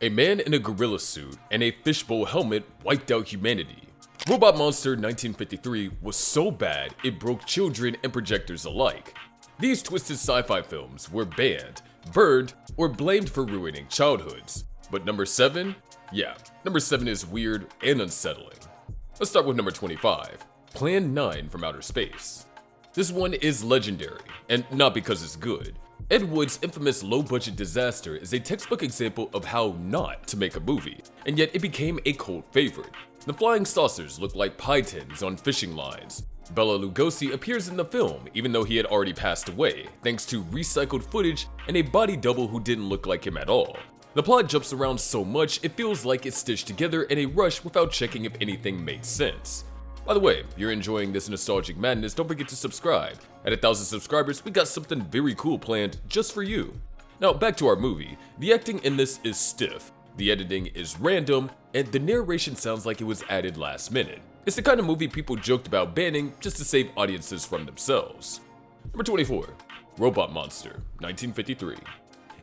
A man in a gorilla suit and a fishbowl helmet wiped out humanity. Robot Monster 1953 was so bad it broke children and projectors alike. These twisted sci-fi films were banned, burned, or blamed for ruining childhoods. But number 7? Yeah, number 7 is weird and unsettling. Let's start with number 25, Plan 9 from Outer Space. This one is legendary, and not because it's good. Ed Wood's infamous low-budget disaster is a textbook example of how not to make a movie, and yet it became a cult favorite. The flying saucers look like pie tins on fishing lines. Bela Lugosi appears in the film even though he had already passed away, thanks to recycled footage and a body double who didn't look like him at all. The plot jumps around so much it feels like it's stitched together in a rush without checking if anything made sense. By the way, if you're enjoying this nostalgic madness, don't forget to subscribe. At 1,000 subscribers, we got something very cool planned just for you. Now back to our movie. The acting in this is stiff, the editing is random, and the narration sounds like it was added last minute. It's the kind of movie people joked about banning just to save audiences from themselves. Number 24, Robot Monster, 1953.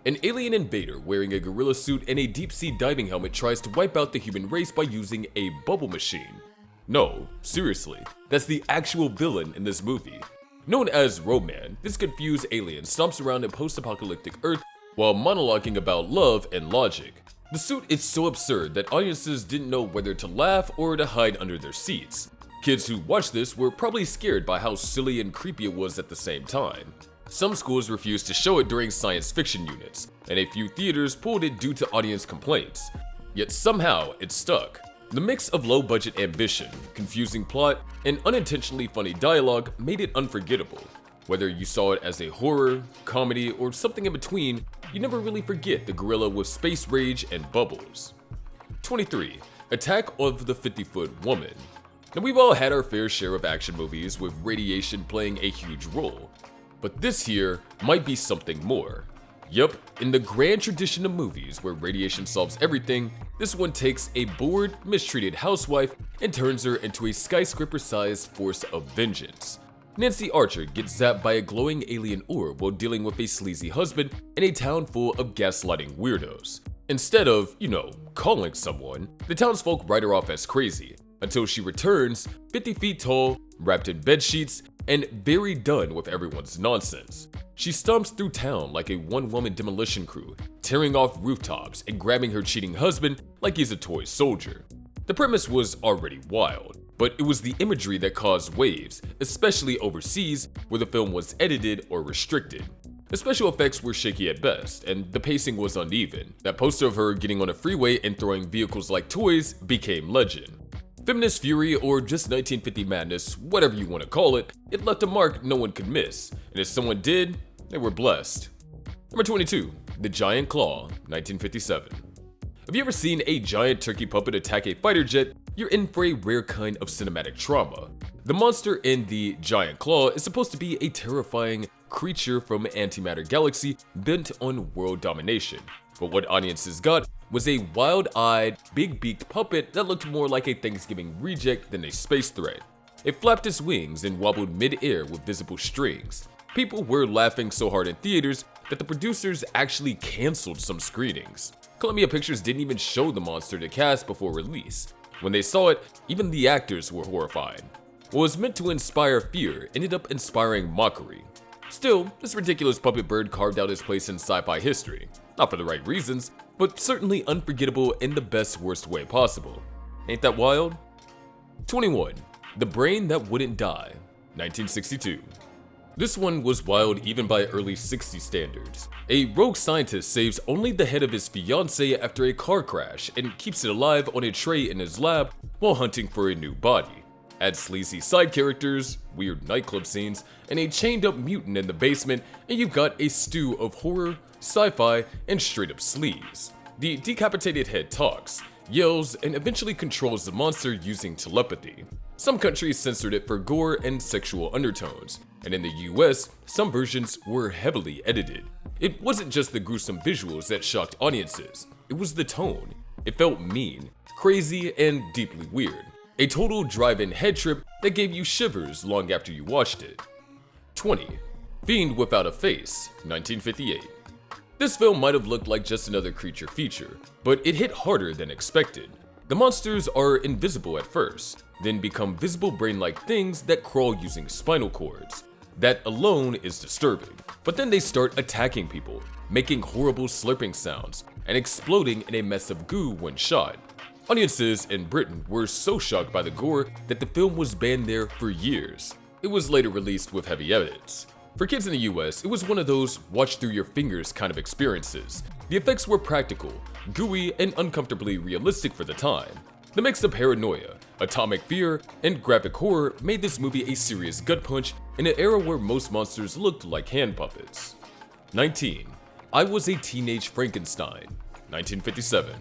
An alien invader wearing a gorilla suit and a deep-sea diving helmet tries to wipe out the human race by using a bubble machine. No, seriously, that's the actual villain in this movie. Known as Roman, this confused alien stomps around a post-apocalyptic Earth while monologuing about love and logic. The suit is so absurd that audiences didn't know whether to laugh or to hide under their seats. Kids who watched this were probably scared by how silly and creepy it was at the same time. Some schools refused to show it during science fiction units, and a few theaters pulled it due to audience complaints. Yet somehow it stuck. The mix of low-budget ambition, confusing plot, and unintentionally funny dialogue made it unforgettable. Whether you saw it as a horror, comedy, or something in between, you never really forget the gorilla with space rage and bubbles. 23. Attack of the 50-Foot Woman. Now we've all had our fair share of action movies with radiation playing a huge role, but this here might be something more. Yup, in the grand tradition of movies where radiation solves everything, this one takes a bored, mistreated housewife and turns her into a skyscraper-sized force of vengeance. Nancy Archer gets zapped by a glowing alien orb while dealing with a sleazy husband in a town full of gaslighting weirdos. Instead of, calling someone, the townsfolk write her off as crazy, until she returns, 50 feet tall, wrapped in bed sheets, and very done with everyone's nonsense. She stomps through town like a one-woman demolition crew, tearing off rooftops and grabbing her cheating husband like he's a toy soldier. The premise was already wild, but it was the imagery that caused waves, especially overseas where the film was edited or restricted. The special effects were shaky at best, and the pacing was uneven. That poster of her getting on a freeway and throwing vehicles like toys became legend. Feminist fury or just 1950 madness, whatever you want to call it, it left a mark no one could miss, and if someone did, they were blessed. Number 22, The Giant Claw, 1957. Have you ever seen a giant turkey puppet attack a fighter jet? You're in for a rare kind of cinematic trauma. The monster in The Giant Claw is supposed to be a terrifying creature from an antimatter galaxy bent on world domination. But what audiences got was a wild-eyed, big-beaked puppet that looked more like a Thanksgiving reject than a space threat. It flapped its wings and wobbled mid-air with visible strings. People were laughing so hard in theaters that the producers actually canceled some screenings. Columbia Pictures didn't even show the monster to cast before release. When they saw it, even the actors were horrified. What was meant to inspire fear ended up inspiring mockery. Still, this ridiculous puppet bird carved out its place in sci-fi history. Not for the right reasons, but certainly unforgettable in the best worst way possible. Ain't that wild? 21. The Brain That Wouldn't Die, 1962. This one was wild even by early 60s standards. A rogue scientist saves only the head of his fiancée after a car crash and keeps it alive on a tray in his lab while hunting for a new body. Add sleazy side characters, weird nightclub scenes, and a chained-up mutant in the basement, and you've got a stew of horror, sci-fi, and straight-up sleaze. The decapitated head talks, yells, and eventually controls the monster using telepathy. Some countries censored it for gore and sexual undertones, and in the US, some versions were heavily edited. It wasn't just the gruesome visuals that shocked audiences, it was the tone. It felt mean, crazy, and deeply weird. A total drive-in head trip that gave you shivers long after you watched it. 20. Fiend Without a Face, 1958. This film might have looked like just another creature feature, but it hit harder than expected. The monsters are invisible at first, then become visible brain-like things that crawl using spinal cords. That alone is disturbing. But then they start attacking people, making horrible slurping sounds, and exploding in a mess of goo when shot. Audiences in Britain were so shocked by the gore that the film was banned there for years. It was later released with heavy edits. For kids in the US, it was one of those watch through your fingers kind of experiences. The effects were practical, gooey, and uncomfortably realistic for the time. The mix of paranoia, atomic fear, and graphic horror made this movie a serious gut punch in an era where most monsters looked like hand puppets. 19. I Was a Teenage Frankenstein, 1957.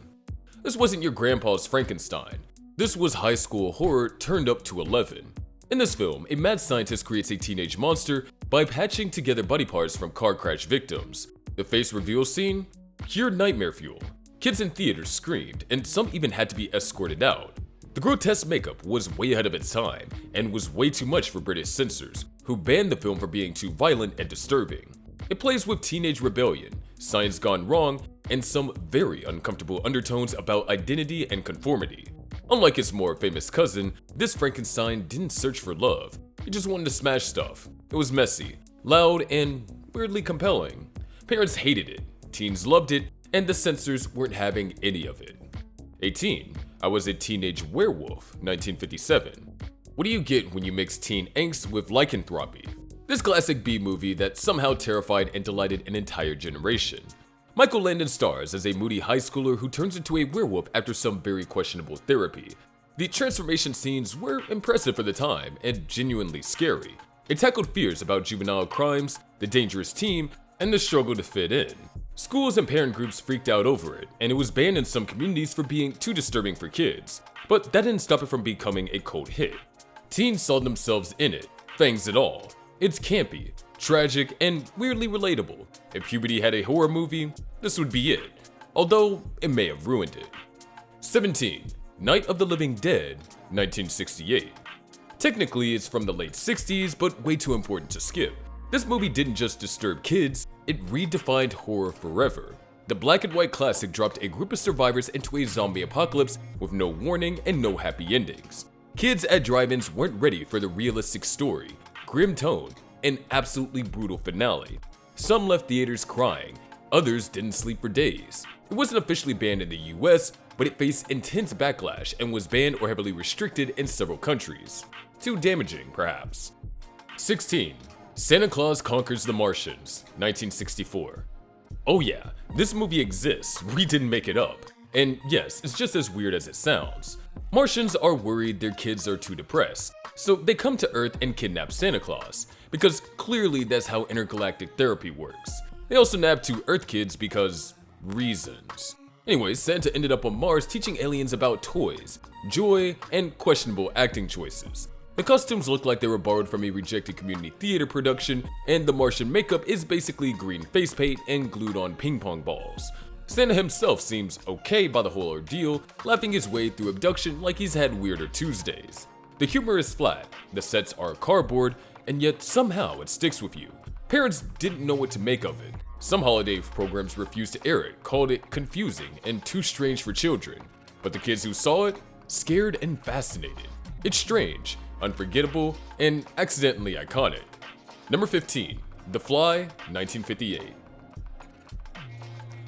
This wasn't your grandpa's Frankenstein. This was high school horror turned up to 11. In this film, a mad scientist creates a teenage monster by patching together body parts from car crash victims. The face reveal scene? Pure nightmare fuel. Kids in theaters screamed, and some even had to be escorted out. The grotesque makeup was way ahead of its time, and was way too much for British censors, who banned the film for being too violent and disturbing. It plays with teenage rebellion, science gone wrong, and some very uncomfortable undertones about identity and conformity. Unlike its more famous cousin, this Frankenstein didn't search for love. He just wanted to smash stuff. It was messy, loud, and weirdly compelling. Parents hated it, teens loved it, and the censors weren't having any of it. 18. I Was a Teenage Werewolf, 1957. What do you get when you mix teen angst with lycanthropy? This classic B-movie that somehow terrified and delighted an entire generation. Michael Landon stars as a moody high schooler who turns into a werewolf after some very questionable therapy. The transformation scenes were impressive for the time and genuinely scary. It tackled fears about juvenile crimes, the dangerous teen, and the struggle to fit in. Schools and parent groups freaked out over it, and it was banned in some communities for being too disturbing for kids. But that didn't stop it from becoming a cult hit. Teens saw themselves in it, fangs it all. It's campy, tragic, and weirdly relatable. If puberty had a horror movie, this would be it, although it may have ruined it. 17. Night of the Living Dead, 1968. Technically, it's from the late 60s, but way too important to skip. This movie didn't just disturb kids, it redefined horror forever. The black and white classic dropped a group of survivors into a zombie apocalypse with no warning and no happy endings. Kids at drive-ins weren't ready for the realistic story, grim tone, and absolutely brutal finale. Some left theaters crying, others didn't sleep for days. It wasn't officially banned in the US, but it faced intense backlash and was banned or heavily restricted in several countries. Too damaging, perhaps. 16. Santa Claus Conquers the Martians, 1964. Oh yeah, this movie exists, we didn't make it up. And yes, it's just as weird as it sounds. Martians are worried their kids are too depressed, so they come to Earth and kidnap Santa Claus, because clearly that's how intergalactic therapy works. They also nab two Earth kids because reasons. Anyways, Santa ended up on Mars teaching aliens about toys, joy, and questionable acting choices. The costumes look like they were borrowed from a rejected community theater production, and the Martian makeup is basically green face paint and glued on ping pong balls. Santa himself seems okay by the whole ordeal, laughing his way through abduction like he's had weirder Tuesdays. The humor is flat, the sets are cardboard, and yet somehow it sticks with you. Parents didn't know what to make of it. Some holiday programs refused to air it, called it confusing and too strange for children. But the kids who saw it, scared and fascinated. It's strange, unforgettable, and accidentally iconic. Number 15. The Fly, 1958.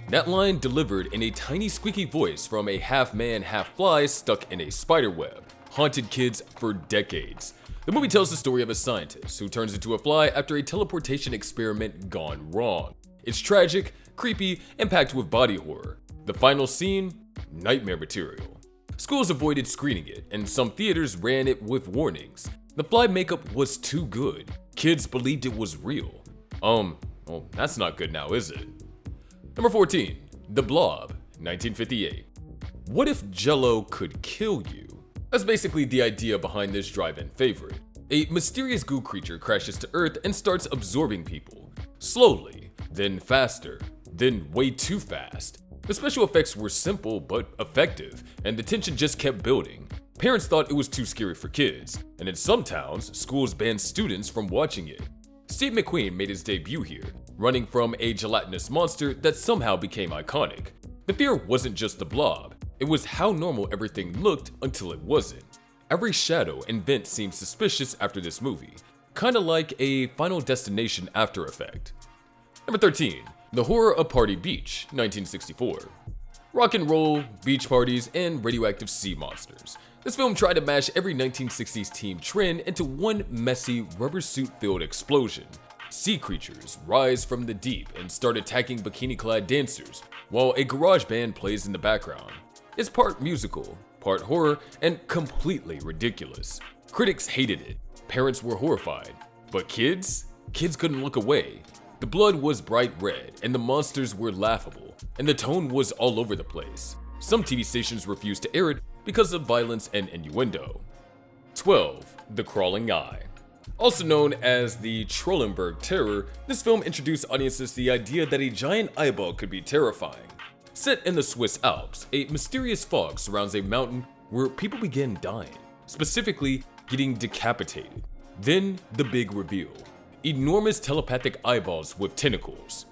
That line delivered in a tiny squeaky voice from a half-man, half-fly stuck in a spider web haunted kids for decades. The movie tells the story of a scientist who turns into a fly after a teleportation experiment gone wrong. It's tragic, creepy, and packed with body horror. The final scene? Nightmare material. Schools avoided screening it, and some theaters ran it with warnings. The fly makeup was too good. Kids believed it was real. Well, that's not good now, is it? Number 14. The Blob, 1958. What if Jell-O could kill you? That's basically the idea behind this drive-in favorite. A mysterious goo creature crashes to Earth and starts absorbing people. Slowly, then faster, then way too fast. The special effects were simple but effective, and the tension just kept building. Parents thought it was too scary for kids, and in some towns, schools banned students from watching it. Steve McQueen made his debut here. running from a gelatinous monster that somehow became iconic. The fear wasn't just the blob, it was how normal everything looked until it wasn't. Every shadow and vent seemed suspicious after this movie, kinda like a Final Destination after effect. Number 13. The Horror of Party Beach, 1964. Rock and roll, beach parties, and radioactive sea monsters. This film tried to mash every 1960s teen trend into one messy, rubber suit-filled explosion. Sea creatures rise from the deep and start attacking bikini-clad dancers, while a garage band plays in the background. It's part musical, part horror, and completely ridiculous. Critics hated it, parents were horrified, but kids couldn't look away. The blood was bright red, and the monsters were laughable, and the tone was all over the place. Some TV stations refused to air it because of violence and innuendo. 12. The Crawling Eye. Also known as the Trollenberg Terror, this film introduced audiences to the idea that a giant eyeball could be terrifying. Set in the Swiss Alps, a mysterious fog surrounds a mountain where people begin dying, specifically getting decapitated. Then, the big reveal. Enormous telepathic eyeballs with tentacles.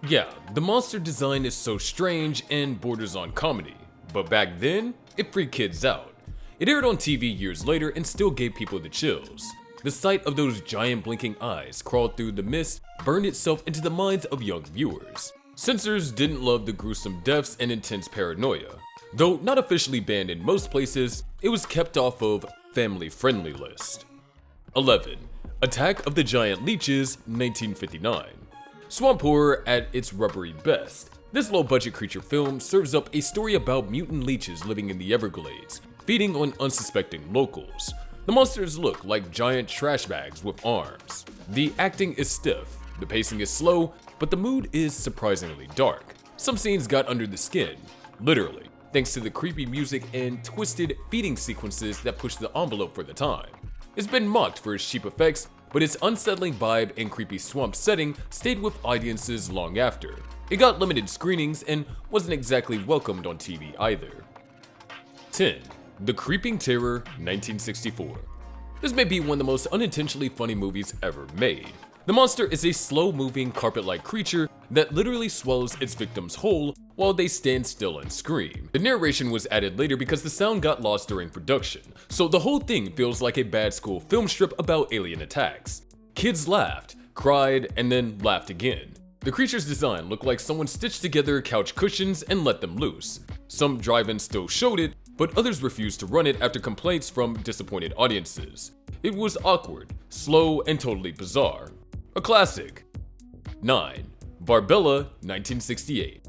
Yeah, the monster design is so strange and borders on comedy, but back then, it freaked kids out. It aired on TV years later and still gave people the chills. The sight of those giant blinking eyes crawled through the mist burned itself into the minds of young viewers. Censors didn't love the gruesome deaths and intense paranoia. Though not officially banned in most places, it was kept off of family-friendly list. 11. Attack of the Giant Leeches, 1959. Swamp horror at its rubbery best. This low-budget creature film serves up a story about mutant leeches living in the Everglades, feeding on unsuspecting locals. The monsters look like giant trash bags with arms. The acting is stiff, the pacing is slow, but the mood is surprisingly dark. Some scenes got under the skin, literally, thanks to the creepy music and twisted feeding sequences that pushed the envelope for the time. It's been mocked for its cheap effects, but its unsettling vibe and creepy swamp setting stayed with audiences long after. It got limited screenings and wasn't exactly welcomed on TV either. 10. The Creeping Terror, 1964. This may be one of the most unintentionally funny movies ever made. The monster is a slow-moving, carpet-like creature that literally swallows its victims whole while they stand still and scream. The narration was added later because the sound got lost during production, so the whole thing feels like a bad school film strip about alien attacks. Kids laughed, cried, and then laughed again. The creature's design looked like someone stitched together couch cushions and let them loose. Some drive-ins still showed it, but others refused to run it after complaints from disappointed audiences. It was awkward, slow, and totally bizarre. A classic. 9. Barbella, 1968.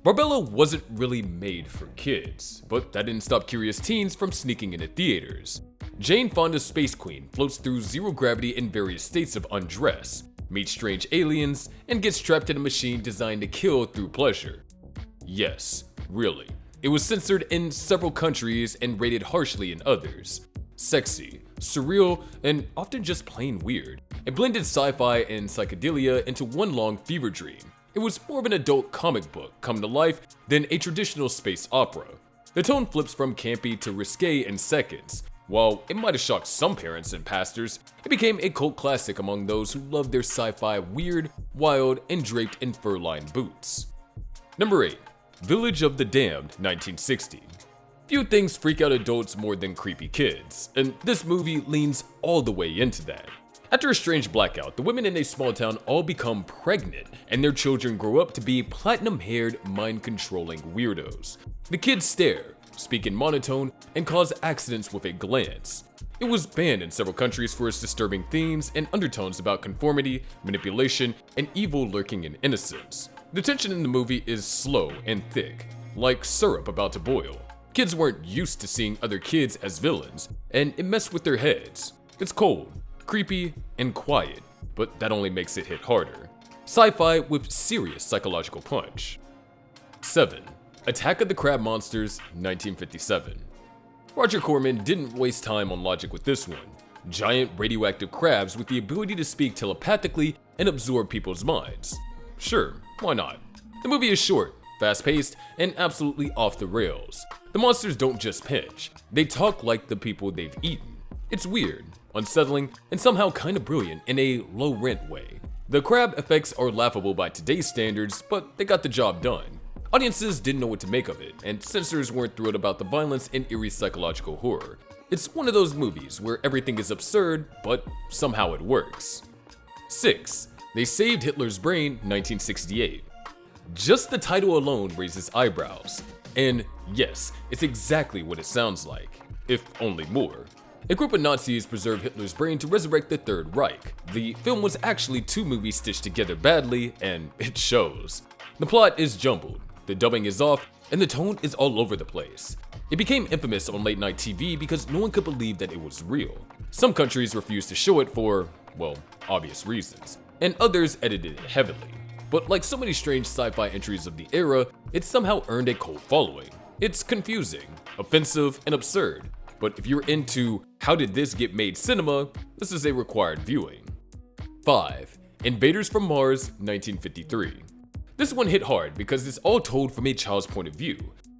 Barbella wasn't really made for kids, but that didn't stop curious teens from sneaking into theaters. Jane Fonda's Space Queen floats through zero gravity in various states of undress, meets strange aliens, and gets trapped in a machine designed to kill through pleasure. Yes, really. It was censored in several countries and rated harshly in others. Sexy, surreal, and often just plain weird. It blended sci-fi and psychedelia into one long fever dream. It was more of an adult comic book come to life than a traditional space opera. The tone flips from campy to risque in seconds. While it might have shocked some parents and pastors, it became a cult classic among those who loved their sci-fi weird, wild, and draped in fur-lined boots. Number 8. Village of the Damned, 1960. Few things freak out adults more than creepy kids, and this movie leans all the way into that. After a strange blackout, the women in a small town all become pregnant, and their children grow up to be platinum-haired, mind-controlling weirdos. The kids stare, speak in monotone, and cause accidents with a glance. It was banned in several countries for its disturbing themes and undertones about conformity, manipulation, and evil lurking in innocence. The tension in the movie is slow and thick, like syrup about to boil. Kids weren't used to seeing other kids as villains, and it messed with their heads. It's cold, creepy, and quiet, but that only makes it hit harder. Sci-fi with serious psychological punch. 7. Attack of the Crab Monsters, 1957. Roger Corman didn't waste time on logic with this one. Giant radioactive crabs with the ability to speak telepathically and absorb people's minds. Sure, why not? The movie is short, fast-paced, and absolutely off the rails. The monsters don't just pinch, they talk like the people they've eaten. It's weird, unsettling, and somehow kinda brilliant in a low-rent way. The crab effects are laughable by today's standards, but they got the job done. Audiences didn't know what to make of it, and censors weren't thrilled about the violence and eerie psychological horror. It's one of those movies where everything is absurd, but somehow it works. 6. They Saved Hitler's Brain, 1968. Just the title alone raises eyebrows. And yes, it's exactly what it sounds like, if only more. A group of Nazis preserved Hitler's brain to resurrect the Third Reich. The film was actually two movies stitched together badly, and it shows. The plot is jumbled, the dubbing is off, and the tone is all over the place. It became infamous on late night TV because no one could believe that it was real. Some countries refused to show it for, well, obvious reasons, and others edited it heavily. But like so many strange sci-fi entries of the era, it somehow earned a cult following. It's confusing, offensive, and absurd. But if you're into how did this get made cinema, this is a required viewing. 5. Invaders from Mars, 1953. This one hit hard because it's all told from a child's point of view.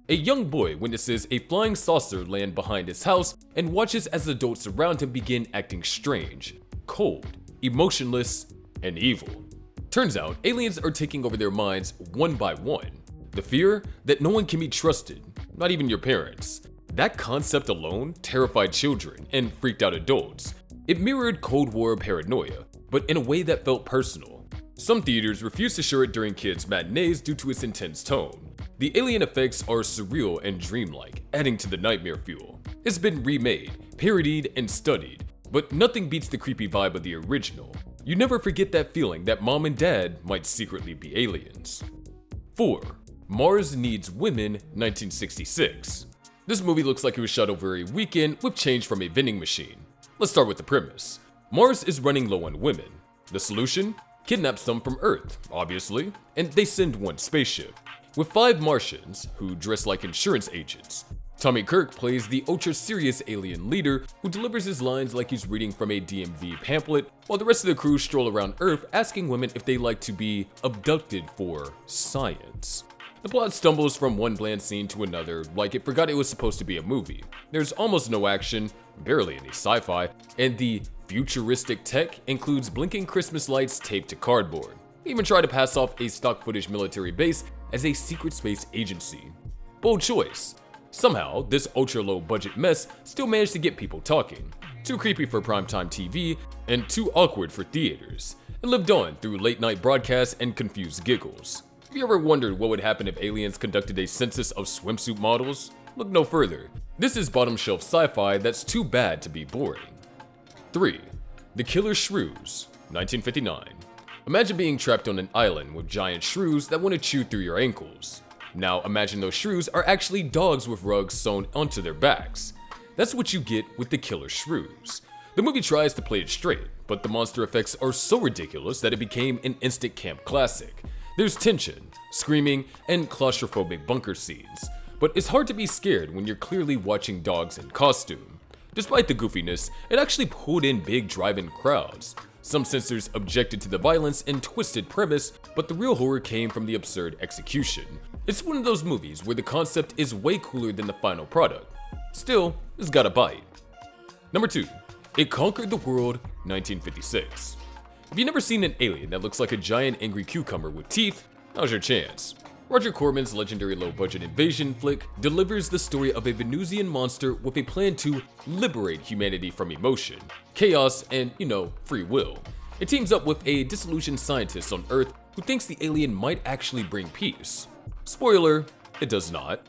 A young boy witnesses a flying saucer land behind his house and watches as adults around him begin acting strange, cold, emotionless, and evil. Turns out, aliens are taking over their minds one by one. The fear that no one can be trusted, not even your parents. That concept alone terrified children and freaked out adults. It mirrored Cold War paranoia, but in a way that felt personal. Some theaters refused to show it during kids' matinees due to its intense tone. The alien effects are surreal and dreamlike, adding to the nightmare fuel. It's been remade, parodied, and studied, but nothing beats the creepy vibe of the original. You never forget that feeling that mom and dad might secretly be aliens. 4. Mars Needs Women, 1966. This movie looks like it was shot over a weekend with change from a vending machine. Let's start with the premise. Mars is running low on women. The solution? Kidnap some from Earth, obviously, and they send one spaceship, with 5 Martians who dress like insurance agents. Tommy Kirk plays the ultra-serious alien leader who delivers his lines like he's reading from a DMV pamphlet, while the rest of the crew stroll around Earth asking women if they like to be abducted for science. The plot stumbles from one bland scene to another like it forgot it was supposed to be a movie. There's almost no action, barely any sci-fi, and the futuristic tech includes blinking Christmas lights taped to cardboard. They even try to pass off a stock footage military base as a secret space agency. Bold choice. Somehow, this ultra-low budget mess still managed to get people talking. Too creepy for primetime TV, and too awkward for theaters. It lived on through late-night broadcasts and confused giggles. Have you ever wondered what would happen if aliens conducted a census of swimsuit models? Look no further. This is bottom-shelf sci-fi that's too bad to be boring. 3. The Killer Shrews, 1959. Imagine being trapped on an island with giant shrews that want to chew through your ankles. Now imagine those shrews are actually dogs with rugs sewn onto their backs. That's what you get with The Killer Shrews. The movie tries to play it straight, but the monster effects are so ridiculous that it became an instant camp classic. There's tension, screaming, and claustrophobic bunker scenes, but it's hard to be scared when you're clearly watching dogs in costume. Despite the goofiness, it actually pulled in big drive-in crowds. Some censors objected to the violence and twisted premise, but the real horror came from the absurd execution. It's one of those movies where the concept is way cooler than the final product. Still, it's got a bite. Number 2. It Conquered the World, 1956. If you've never seen an alien that looks like a giant angry cucumber with teeth, now's your chance. Roger Corman's legendary low-budget invasion flick delivers the story of a Venusian monster with a plan to liberate humanity from emotion, chaos, and, free will. It teams up with a disillusioned scientist on Earth who thinks the alien might actually bring peace. Spoiler, it does not.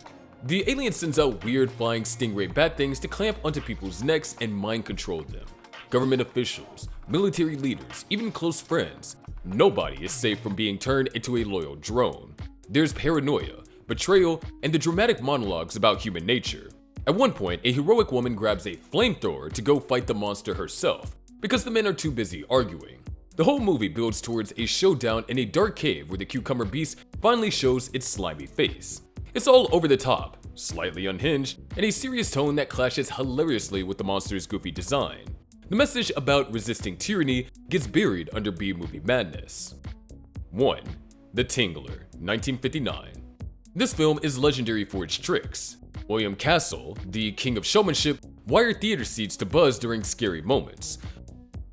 The alien sends out weird flying stingray bat things to clamp onto people's necks and mind control them. Government officials, military leaders, even close friends. Nobody is safe from being turned into a loyal drone. There's paranoia, betrayal, and the dramatic monologues about human nature. At one point, a heroic woman grabs a flamethrower to go fight the monster herself, because the men are too busy arguing. The whole movie builds towards a showdown in a dark cave where the cucumber beast finally shows its slimy face. It's all over the top, slightly unhinged, and a serious tone that clashes hilariously with the monster's goofy design. The message about resisting tyranny gets buried under B-movie madness. 1. The Tingler, 1959. This film is legendary for its tricks. William Castle, the king of showmanship, wired theater seats to buzz during scary moments.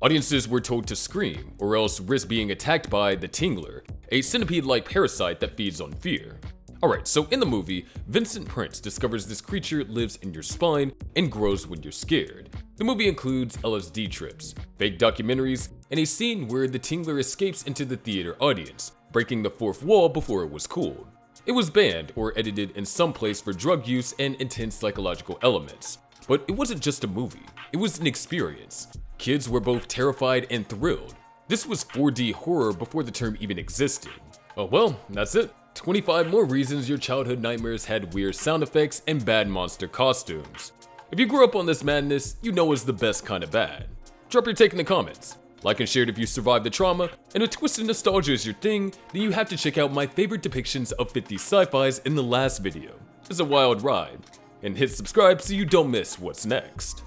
Audiences were told to scream, or else risk being attacked by the Tingler, a centipede-like parasite that feeds on fear. Alright, so in the movie, Vincent Prince discovers this creature lives in your spine and grows when you're scared. The movie includes LSD trips, fake documentaries, and a scene where the Tingler escapes into the theater audience, breaking the fourth wall before it was cooled. It was banned or edited in some place for drug use and intense psychological elements. But it wasn't just a movie, it was an experience. Kids were both terrified and thrilled. This was 4D horror before the term even existed. Oh well, that's it. 25 more reasons your childhood nightmares had weird sound effects and bad monster costumes. If you grew up on this madness, you know it's the best kind of bad. Drop your take in the comments. Like and share it if you survived the trauma, and if twisted nostalgia is your thing, then you have to check out my favorite depictions of 50s sci-fis in the last video. It's a wild ride. And hit subscribe so you don't miss what's next.